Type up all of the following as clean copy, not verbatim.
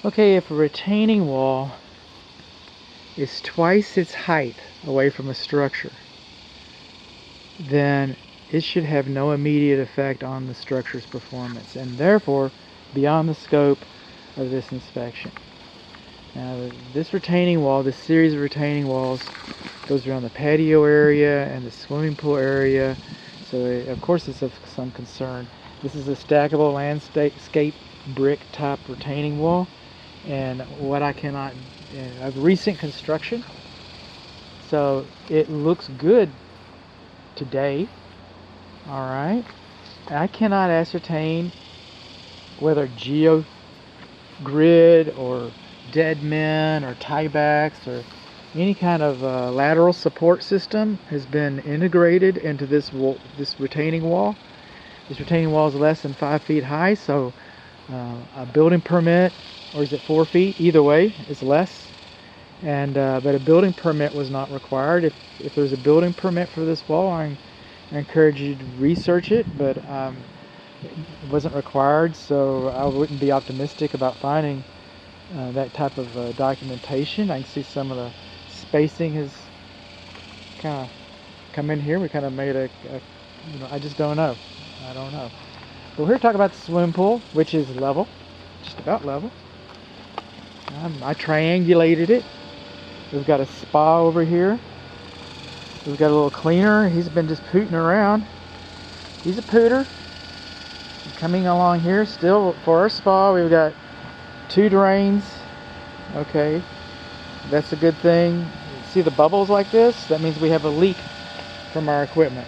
Okay, if a retaining wall is twice its height away from a structure, then it should have no immediate effect on the structure's performance, and therefore beyond the scope of this inspection. Now, this retaining wall, this series of retaining walls, goes around the patio area and the swimming pool area, so of course it's of some concern. This is a stackable landscape brick type retaining wall, and what I cannot, of recent construction, so it looks good today. All right, I cannot ascertain whether geogrid or dead men or tiebacks or any kind of lateral support system has been integrated into this retaining wall. This retaining wall is less than 5 feet high, so a building permit, or is it 4 feet? Either way, it's less. And but a building permit was not required. If there's a building permit for this wall, I encourage you to research it, but it wasn't required, so I wouldn't be optimistic about finding that type of documentation. I can see some of the spacing has kind of come in here. We kind of made I just don't know. I don't know. But we're here to talk about the swimming pool, which is level, just about level. I triangulated it. We've got a spa over here. We've got a little cleaner. He's been just pooting around. He's a pooter. Coming along here still for our spa, we've got 2 drains. Okay, that's a good thing. See the bubbles like this? That means we have a leak from our equipment.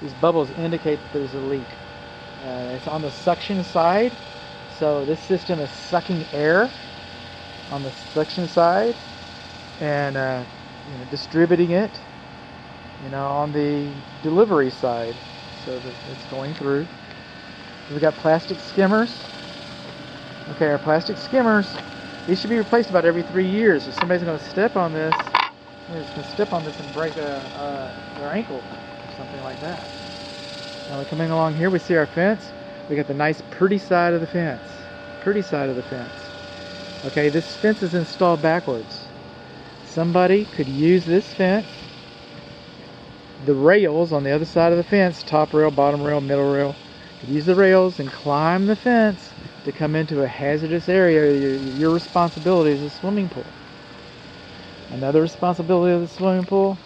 These bubbles indicate that there's a leak. It's on the suction side, so this system is sucking air on the suction side and distributing it on the delivery side, so that it's going through. We've got plastic skimmers. Okay, our plastic skimmers, these should be replaced about every 3 years. If somebody's going to step on this, somebody's going to step on this and break their ankle or something like that. Now we're coming along here, we see our fence. We got the nice pretty side of the fence. Pretty side of the fence. Okay, this fence is installed backwards. Somebody could use this fence, the rails on the other side of the fence, top rail, bottom rail, middle rail, could use the rails and climb the fence to come into a hazardous area. Your responsibility is a swimming pool. Another responsibility of the swimming pool,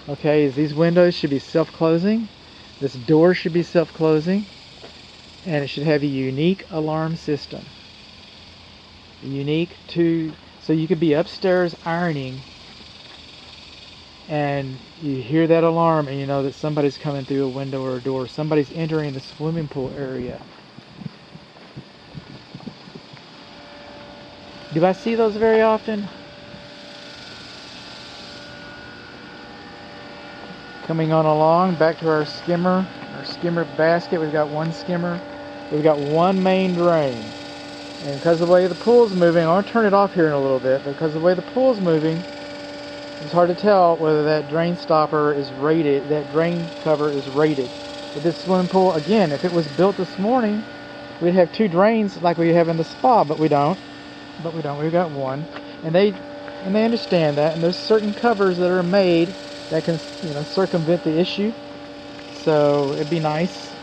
okay, is these windows should be self-closing. This door should be self-closing, and it should have a unique alarm system. Unique so you could be upstairs ironing and you hear that alarm and you know that somebody's coming through a window or a door. Somebody's entering the swimming pool area. Do I see those very often? Coming on along, back to our skimmer basket. We've got 1 skimmer. We've got 1 main drain. And because of the way the pool's moving, I'll turn it off here in a little bit, but because of the way the pool's moving, it's hard to tell whether that drain stopper is rated, that drain cover is rated. With this swimming pool, again, if it was built this morning, we'd have 2 drains like we have in the spa, but we don't. We've got 1. And they understand that, and there's certain covers that are made that can, circumvent the issue. So it'd be nice.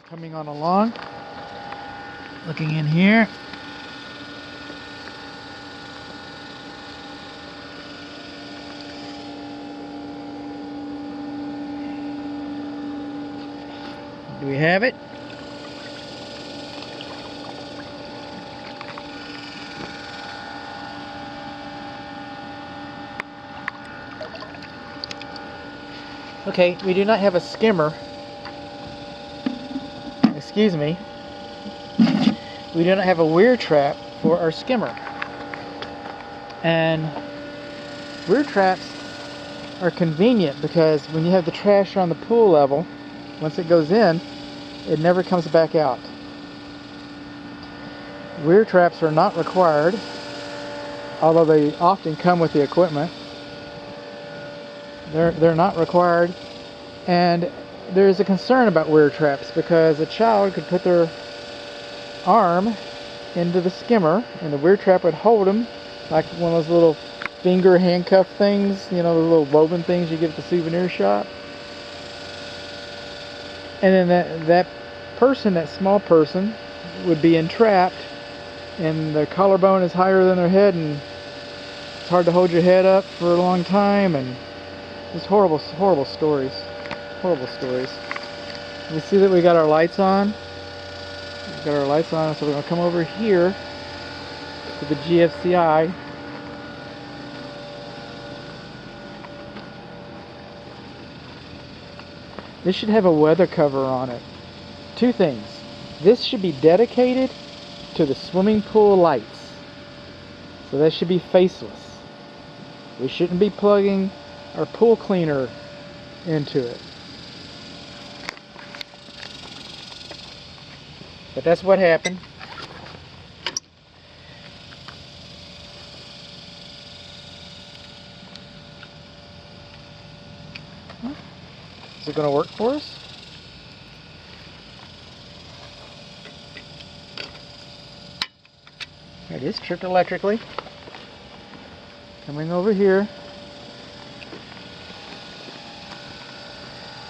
Coming on along, looking in here. Do we have it? Okay, we do not have a skimmer. Excuse me. We do not have a weir trap for our skimmer. And weir traps are convenient because when you have the trash on the pool level, once it goes in, it never comes back out. Weir traps are not required, although they often come with the equipment. They're not required, and there's a concern about weir traps because a child could put their arm into the skimmer, and the weir trap would hold them like one of those little finger handcuff things, you know, the little woven things you get at the souvenir shop. And then that person, that small person, would be entrapped, and their collarbone is higher than their head, and it's hard to hold your head up for a long time, and just horrible stories. Horrible stories. We see that we got our lights on. We've got our lights on, so we're going to come over here to the GFCI. This should have a weather cover on it. Two things. This should be dedicated to the swimming pool lights. So that should be faceless. We shouldn't be plugging our pool cleaner into it. But that's what happened. Is it going to work for us? It is tripped electrically. Coming over here.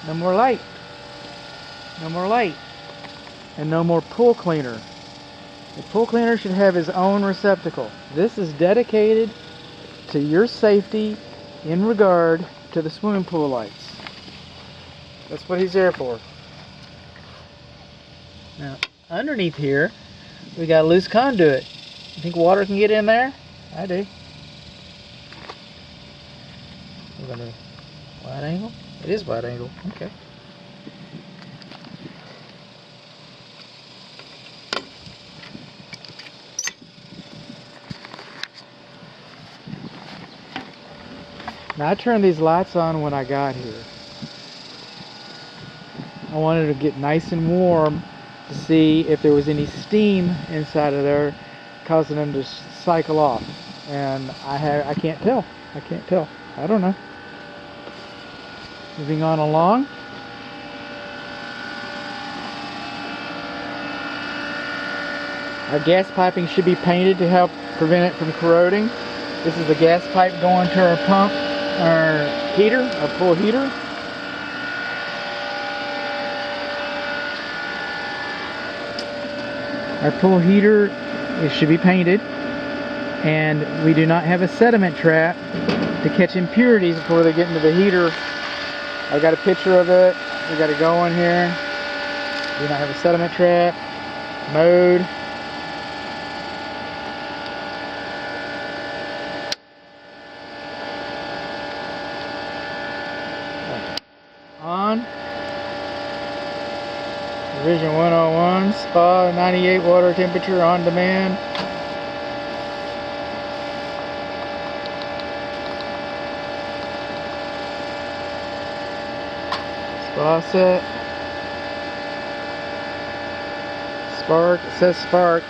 No more light. No more light. And no more pool cleaner. The pool cleaner should have his own receptacle. This is dedicated to your safety in regard to the swimming pool lights. That's what he's there for. Now, underneath here, we got a loose conduit. You think water can get in there? I do. We're gonna wide angle? It is wide angle. Okay. Now I turned these lights on when I got here. I wanted to get nice and warm to see if there was any steam inside of there causing them to cycle off. And I can't tell. I can't tell. I don't know. Moving on along. Our gas piping should be painted to help prevent it from corroding. This is the gas pipe going to our pump, our heater, our pool heater. Our pool heater, it should be painted, and we do not have a sediment trap to catch impurities before they get into the heater. I've got a picture of it. We got it going here. We do not have a sediment trap. Mode. On. Division 101, spa, 98 water temperature on demand. Spa set. Spark, it says spark.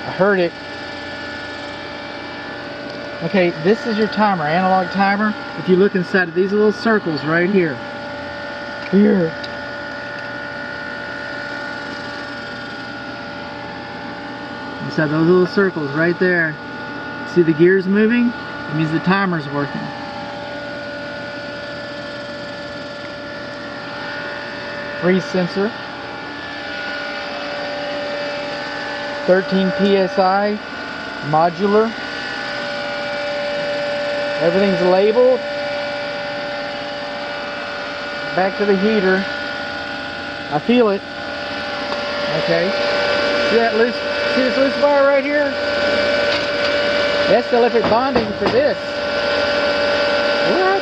I heard it. Okay, this is your timer, analog timer. If you look inside of these little circles right here. Here. Inside those little circles right there. See the gears moving? It means the timer's working. Freeze sensor. 13 PSI. Modular. Everything's labeled. Back to the heater. I feel it. Okay. See that loose? See this loose wire right here? That's the electric bonding for this. What?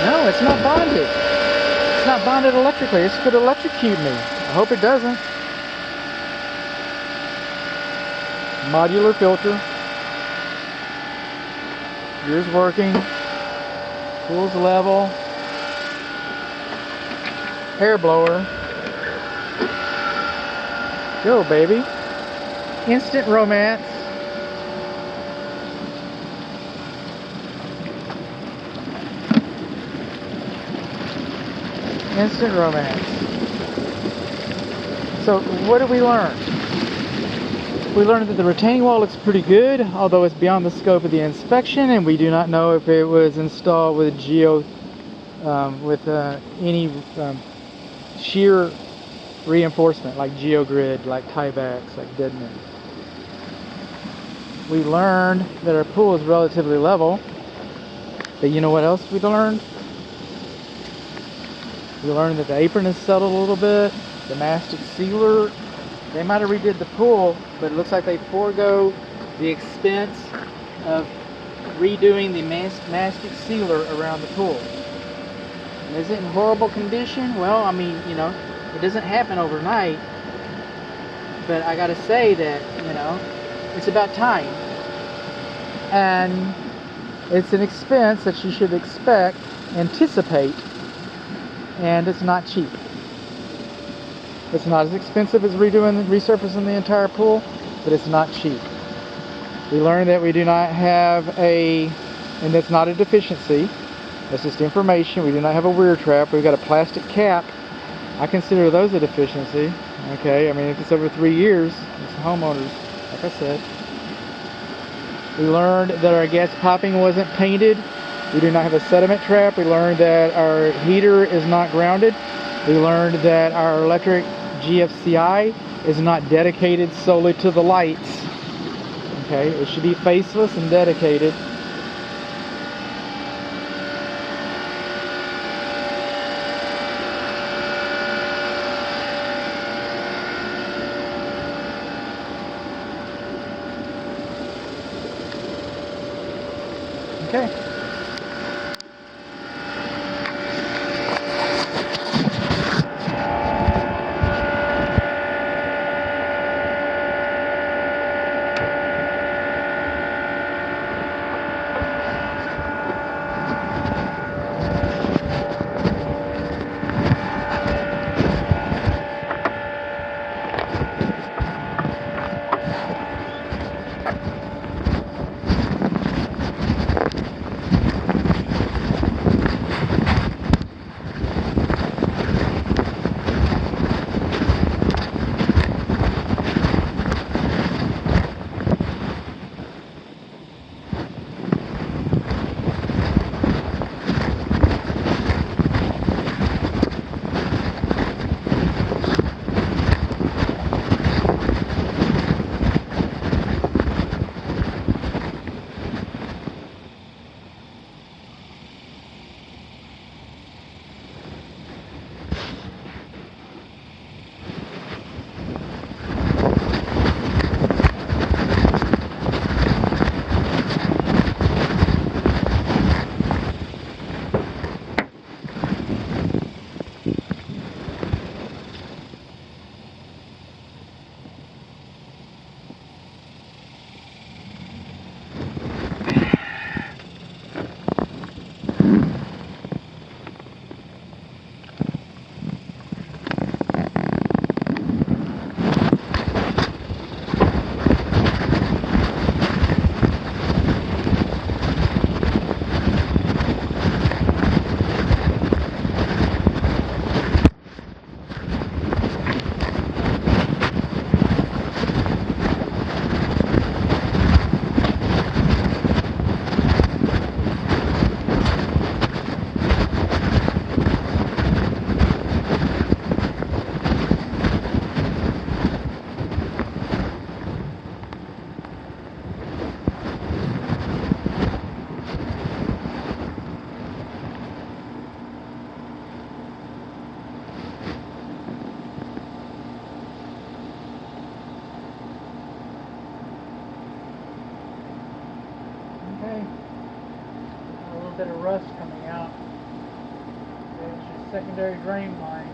No, it's not bonded. It's not bonded electrically. This could electrocute me. I hope it doesn't. Modular filter. Gear's working. Pool's level. Air blower. Go, baby. Instant romance. Instant romance. So, what did we learn? We learned that the retaining wall looks pretty good, although it's beyond the scope of the inspection, and we do not know if it was installed with any shear reinforcement like geogrid, like tiebacks, like deadening. We learned that our pool is relatively level, but you know what else we learned? We learned that the apron is settled a little bit, the mastic sealer. They might have redid the pool, but it looks like they forego the expense of redoing the mastic sealer around the pool. And is it in horrible condition? Well, I mean, you know, it doesn't happen overnight, but I gotta say that, you know, it's about time. And it's an expense that you should anticipate, and it's not cheap. It's not as expensive as resurfacing the entire pool, but it's not cheap. We learned that we do not have and that's not a deficiency, that's just information. We do not have a weir trap. We've got a plastic cap. I consider those a deficiency. Okay, I mean, if it's over 3 years, it's homeowners, like I said. We learned that our gas piping wasn't painted. We do not have a sediment trap. We learned that our heater is not grounded. We learned that our electric GFCI is not dedicated solely to the lights. Okay, it should be faceless and dedicated. Okay. Bit of rust coming out. It's your secondary drain line.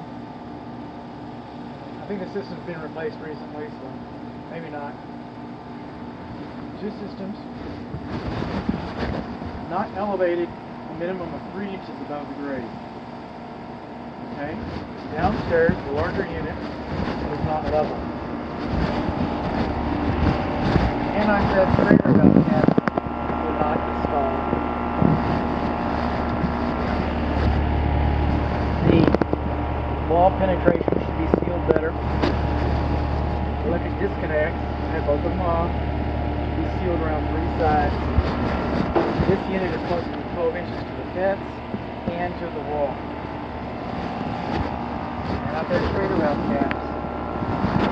I think the system's been replaced recently, so maybe not. 2 systems. Not elevated a minimum of 3 inches above the grade. Okay? Downstairs, the larger unit is not level. And I said straighter about the cabinet were not installed. Wall penetration should be sealed better. Electric disconnects. I have both of them off. These sealed around 3 sides. This unit is supposed to be 12 inches to the fence and to the wall. And I've got straight around caps.